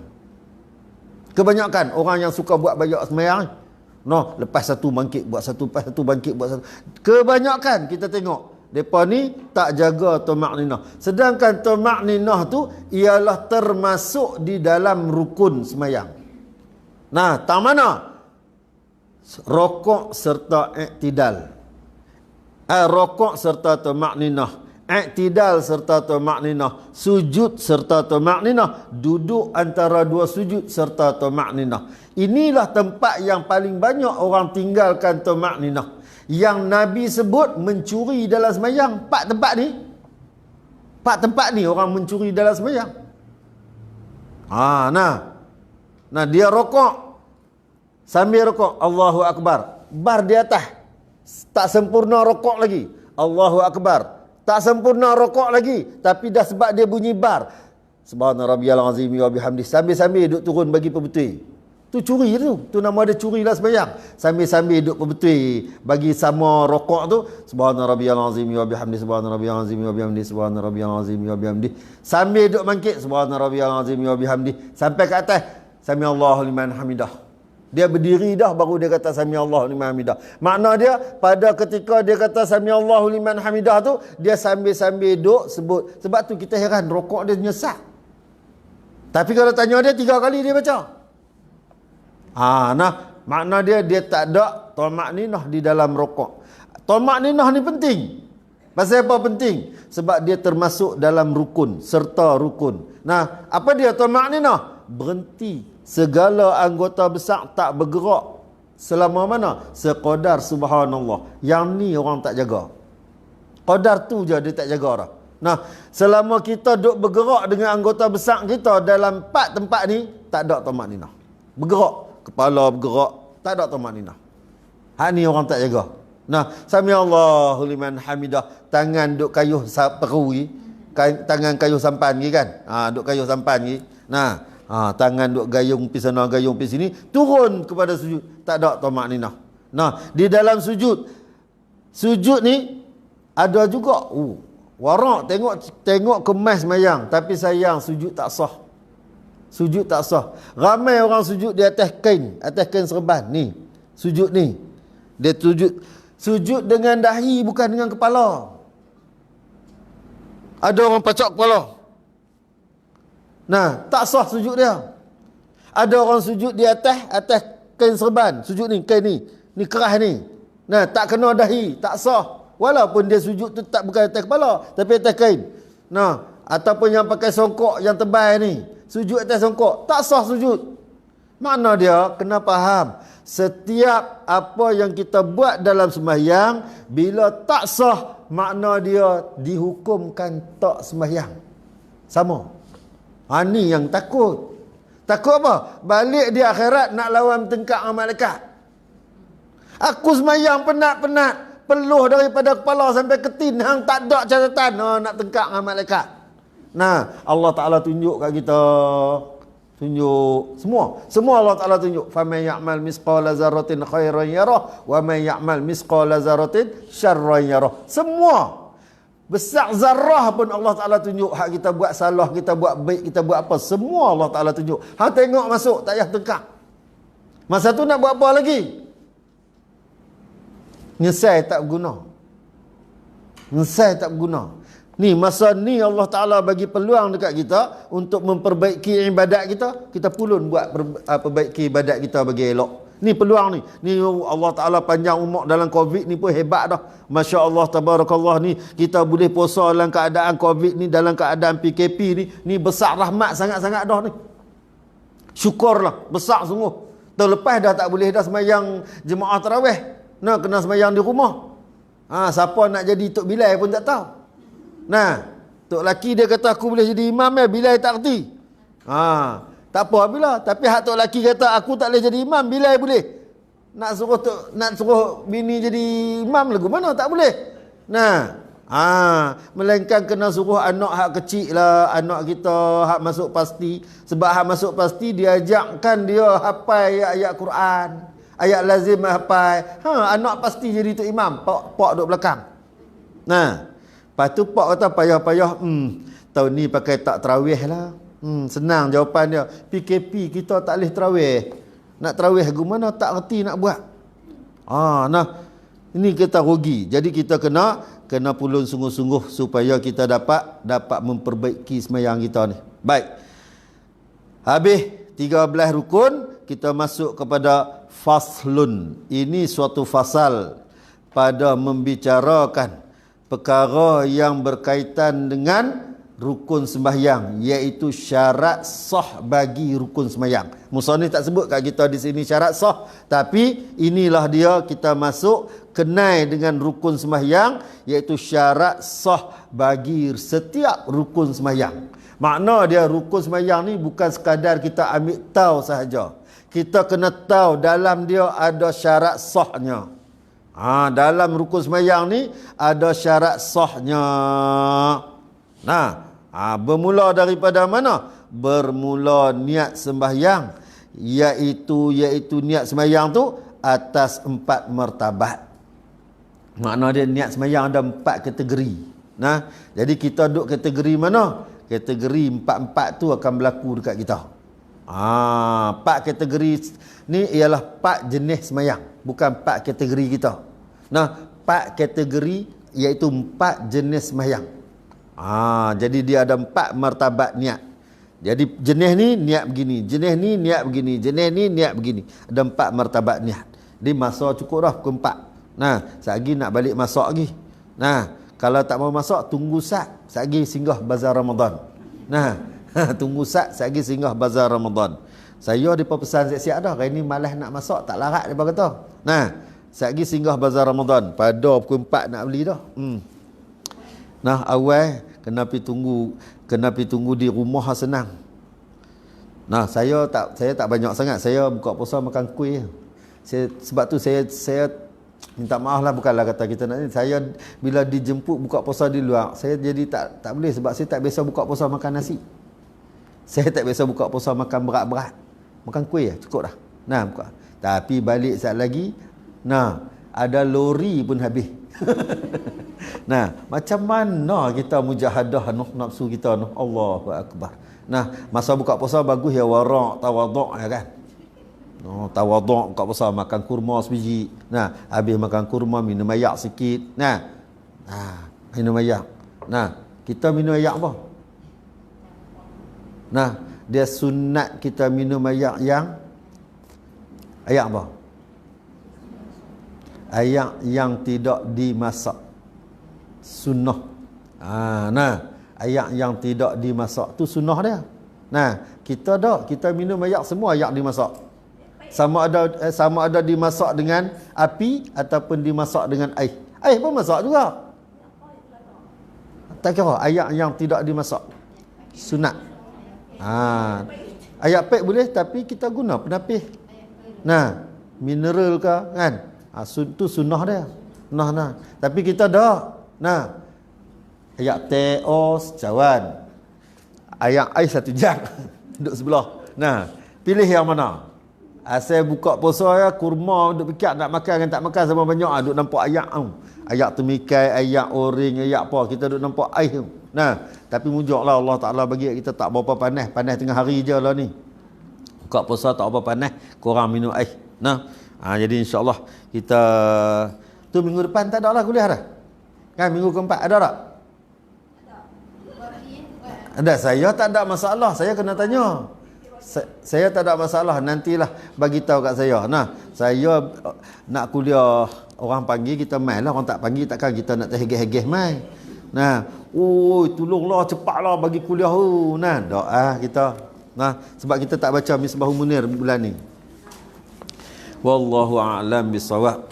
Kebanyakan orang yang suka buat banyak sembahyang, lepas satu bangkit buat satu, lepas satu bangkit buat satu. Kebanyakan kita tengok mereka ni tak jaga tamakninah. Sedangkan tamakninah tu ialah termasuk di dalam rukun sembahyang. Tak mana? Rokok serta iktidal. Rokok serta tamakninah. Iktidal serta tamakninah. Sujud serta tamakninah. Duduk antara dua sujud serta tamakninah. Inilah tempat yang paling banyak orang tinggalkan tamakninah. Yang Nabi sebut mencuri dalam sembahyang. Empat tempat ni orang mencuri dalam sembahyang. Dia rokok. Sambil rokok, Allahu Akbar. Bar di atas. Tak sempurna rokok lagi. Allahu Akbar. Tak sempurna rokok lagi. Tapi dah sebab dia bunyi bar. Subhana rabbiyal azim wa bihamdi. Sambil-sambil duk turun bagi perbetul. Tu curi tu. Tu nama dia curilah sembahyang. Sambil-sambil duk perbetul bagi sama rokok tu. Subhana rabbiyal azim wa bihamdi. Subhana rabbiyal azim wa bihamdi. Subhana rabbiyal azim wa bihamdi. Sambil duk bangkit. Subhana rabbiyal azim wa bihamdi. Sampai ke atas. Sami Allahu liman hamidah. Dia berdiri dah baru dia kata sami Allahu liman hamidah. Makna dia pada ketika dia kata sami Allahu liman hamidah tu, dia sambil-sambil duk sebut. Sebab tu kita heran rokok dia nyesat. Tapi kalau tanya dia 3 kali dia baca. Nah, makna dia tak ada tamak-ninah di dalam rokok. Tamak-ninah ni penting. Pasal apa penting? Sebab dia termasuk dalam rukun, serta rukun. Nah, apa dia tamak-ninah? Berhenti. Segala anggota besar tak bergerak. Selama mana? Sekadar subhanallah. Yang ni orang tak jaga. Qadar tu je dia tak jaga dah. Nah, selama kita duk bergerak dengan anggota besar kita dalam 4 tempat ni, tak ada tamak-ninah. Bergerak. Kepala bergerak, tak ada tamak-ninah. Hak ni orang tak jaga. Nah, sami Allahu liman hamidah. Tangan duk kayuh peru ni, tangan kayuh sampan ni kan. Duk kayuh sampan ni. Nah, tangan duk gayung pi sana gayung pi sini, turun kepada sujud, tak ada tamak-ninah. Nah, di dalam sujud ni ada juga warak tengok kemas sembahyang, tapi sayang sujud tak sah. Sujud tak sah. Ramai orang sujud di atas kain serban ni. Sujud ni. Dia sujud dengan dahi bukan dengan kepala. Ada orang pacak kepala. Nah, tak sah sujud dia. Ada orang sujud di atas kain serban. Sujud ni, kain ni. Ni kerah ni. Nah, tak kena dahi, tak sah. Walaupun dia sujud tu tak bukan atas kepala, tapi atas kain. Nah, ataupun yang pakai songkok yang tebal ni, sujud atas songkok, tak sah sujud. Makna dia kena faham, setiap apa yang kita buat dalam sembahyang, bila tak sah, makna dia dihukumkan tak sembahyang. Sama. Ni yang takut. Takut apa? Balik di akhirat nak lawan tengkak dengan malaikat. Aku sembahyang penat-penat, peluh daripada kepala sampai ke tin, hang tak ada catatan nak tengkak dengan malaikat. Nah, Allah Ta'ala tunjuk kat kita. Tunjuk semua Allah Ta'ala tunjuk. Faman ya'mal misqala zarratin khairan yarah wa man ya'mal misqala zarratin syarran yarah. Semua besar zarrah pun Allah Ta'ala tunjuk. Hak kita buat salah, kita buat baik, kita buat apa, semua Allah Ta'ala tunjuk. Hang tengok masuk, tak payah tengkak. Masa tu nak buat apa lagi? Nyesai tak berguna. Nyesai tak berguna. Ni masa ni Allah Ta'ala bagi peluang dekat kita untuk memperbaiki ibadat kita. Kita pulun buat perbaiki ibadat kita bagi elok. Ni peluang ni. Ni Allah Ta'ala panjang umur dalam Covid ni pun hebat dah. Masya Allah, tabarakallah ni. Kita boleh puasa dalam keadaan Covid ni, dalam keadaan PKP ni. Ni besar rahmat sangat-sangat dah ni. Syukurlah. Besar sungguh. Terlepas dah tak boleh dah sembahyang jemaah tarawih. Nah, kena sembahyang di rumah. Siapa nak jadi Tok Bilal pun tak tahu. Nah, tok laki dia kata aku boleh jadi imam Bilal tak erti. Tak apa bila, tapi hak tok laki kata aku tak boleh jadi imam, Bilal boleh. Nak suruh bini jadi imam lagu mana tak boleh. Nah, melainkan kena suruh anak hak kecil lah, anak kita hak masuk pasti. Sebab hak masuk pasti diajakkan dia hafal ayat-ayat Quran, ayat lazim hafal. Anak pasti jadi tok imam, pak duduk belakang. Nah, lepas tu pak kata payah-payah, tahun ni pakai tak terawih lah. Senang jawapan dia. PKP kita tak boleh terawih. Nak terawih ke mana tak reti nak buat. Nah, ini kita rugi. Jadi kita kena pulun sungguh-sungguh supaya kita dapat memperbaiki sembahyang kita ni. Baik. Habis 13 rukun, kita masuk kepada faslun. Ini suatu fasal pada membicarakan perkara yang berkaitan dengan rukun sembahyang, iaitu syarat sah bagi rukun sembahyang. Musannif tak sebut kat kita di sini syarat sah, tapi inilah dia, kita masuk kenai dengan rukun sembahyang, iaitu syarat sah bagi setiap rukun sembahyang. Makna dia rukun sembahyang ni bukan sekadar kita ambil tahu sahaja. Kita kena tahu dalam dia ada syarat sahnya. Dalam rukun sembahyang ni ada syarat sahnya. Nah, Bermula daripada mana? Bermula niat sembahyang, iaitu niat sembahyang tu atas 4 martabat. Makna dia niat sembahyang ada 4 kategori. Nah, jadi kita duduk kategori mana? Kategori 4-4 tu akan berlaku dekat kita. 4 kategori ni ialah 4 jenis sembahyang, bukan 4 kategori kita. Nah, 4 kategori iaitu 4 jenis sembahyang. Jadi dia ada 4 martabat niat. Jadi jenis ni niat begini, jenis ni niat begini, jenis ni niat begini. Ada 4 martabat niat. Di masa cukup dah pukul 4. Nah, satgi nak balik masak lagi. Nah, kalau tak mau masak, tunggu satgi singgah bazar Ramadan. Nah, tunggu satgi singgah bazar Ramadan. Saya depa pesan siap-siap dah. Hari ni malas nak masak, tak larat depa kata. Nah, satgi singgah bazar Ramadan. Pada pukul 4 nak beli dah. Nah, awal kena pi tunggu di rumah senang. Nah, saya tak banyak sangat. Saya buka puasa makan kuih. Sebab tu saya minta maaf lah, bukanlah kata kita nak ni. Saya bila dijemput buka puasa di luar, saya jadi tak boleh sebab saya tak biasa buka puasa makan nasi. Saya tak biasa buka puasa makan berat-berat. Makan kuih cukup dah. Nah, buka. Tapi balik saat lagi, nah, ada lori pun habis. Nah, macam mana kita mujahadah nafsu kita noh, Allahu akbar. Nah, masa buka puasa bagus ya warak, tawaduk ya kan. Tawaduk buka puasa, makan kurma sebiji. Nah, habis makan kurma minum air sikit. Nah, minum air. Nah, kita minum air apa? Nah, dia sunat kita minum air yang air apa? Air yang tidak dimasak. Sunnah. Nah, air yang tidak dimasak tu sunnah dia. Nah, kita minum air semua air dimasak. Sama ada dimasak dengan api ataupun dimasak dengan air. Air pun masak juga. Tak kira air yang tidak dimasak. Sunat. Air pek boleh tapi kita guna penapis. Nah, mineral ke kan? Tu sunnah dia. Nah. Tapi kita dah. Nah. Air teh cawan. Air satu jang. Duduk sebelah. Nah, pilih yang mana? Asal buka puasa ya, kurma duk fikir nak makan dengan tak makan sama banyak. Duk nampak air air temikai, air oring, air apa. Kita duk nampak air. Nah, tapi mujurlah Allah Ta'ala bagi kita tak berapa panas. Panas tengah hari je lah ni. Buka puasa tak apa panas, korang minum air. Nah, jadi insyaAllah kita tu minggu depan tak ada lah kuliah dah. Kan minggu keempat ada tak? Ada. Saya tak ada masalah. Saya kena tanya. Saya tak ada masalah, nantilah bagi tahu kat saya. Nah, saya nak kuliah, orang panggil kita mai lah, orang tak panggil takkan kita nak terhegeh-hegeh mai. Nah, tolonglah cepatlah bagi kuliah tu. Nah, doa kita. Nah, sebab kita tak baca Misbahul Munir bulan ni. Wallahu a'lam bissawab.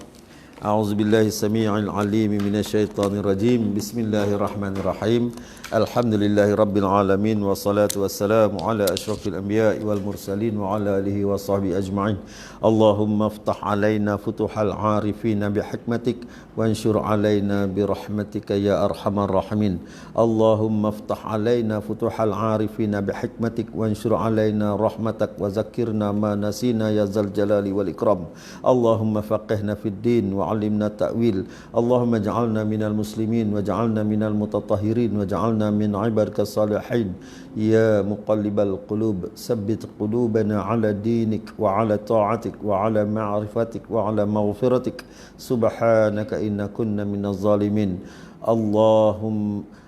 A'udzubillahi samii'il 'aliim minasyaitonir rajim. Bismillahirrahmanirrahim. Alhamdulillahi rabbil alamin wassalatu wassalamu ala asyrafil anbiya'i wal mursalin wa ala alihi wa sahbihi ajma'in. Allahumma iftah alaina futuhal 'arifin bihikmatik wanshur alaina birahmatika ya arhamar rahimin. Allahumma iftah alaina futuhal 'arifin bihikmatik wanshur alaina rahmatak wa zakkirna ma nasina ya zal jalali wal ikram. Allahumma faqihna fid din wa 'allimna ta'wil. Allahumma ij'alna minal muslimin waj'alna minal mutatahhirin waj'alna min ibadika salihin. Ya muqallibal qulub sabbit qulubana ala dinik wa ala ta'atik wa ala ma'rifatik wa ala maghfiratik. Subhanaka inna kunna minaz zalimin.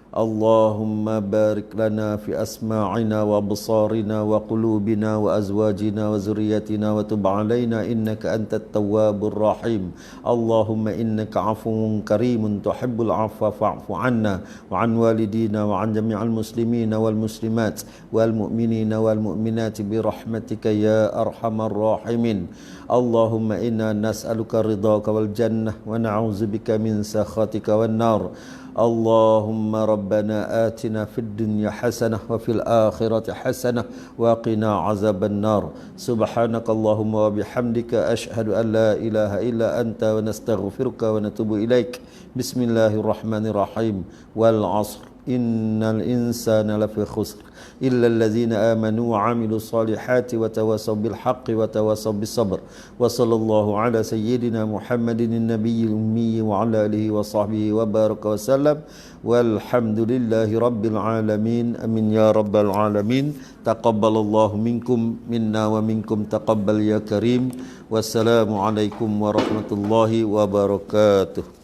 Allahumma barik lana fi asma'ina wa absarina wa qulubina wa azwajina wa zurriyatina wa tub alaina innaka antat tawwabur rahim. Allahumma innaka afuwun karimun tuhibbul afwa fa'fu anna wa an walidina wa an jami'al muslimina wal muslimat wal mu'minina wal mu'minat bi rahmatika ya arhamar rahimin. Allahumma inna nas'aluka ridhaka wal jannah wa na'udzubika min sakhatika wan nar. Allahumma rabbana atina fid dunya hasanah wa fil akhirati hasanah wa qina azaban nar. Subhanakallahumma wa bihamdika ashhadu an la ilaha illa anta wa nastaghfiruka wa natubu ilaik. Bismillahirrahmanirrahim. Wal 'asr innal insana lafi khusr illa allazina amanu wa 'amilus solihati wa tawassaw bil haqqi wa tawassaw bis sabr. Wa sallallahu ala sayyidina Muhammadin nabiyil ummi wa ala alihi wa sahbihi wa baraka wa sallam. Walhamdulillahi rabbil alamin. Amin ya rabbal alamin. Taqabbalallahu minkum minna wa minkum taqabbal ya karim. Wassalamu alaikum warahmatullahi wabarakatuh.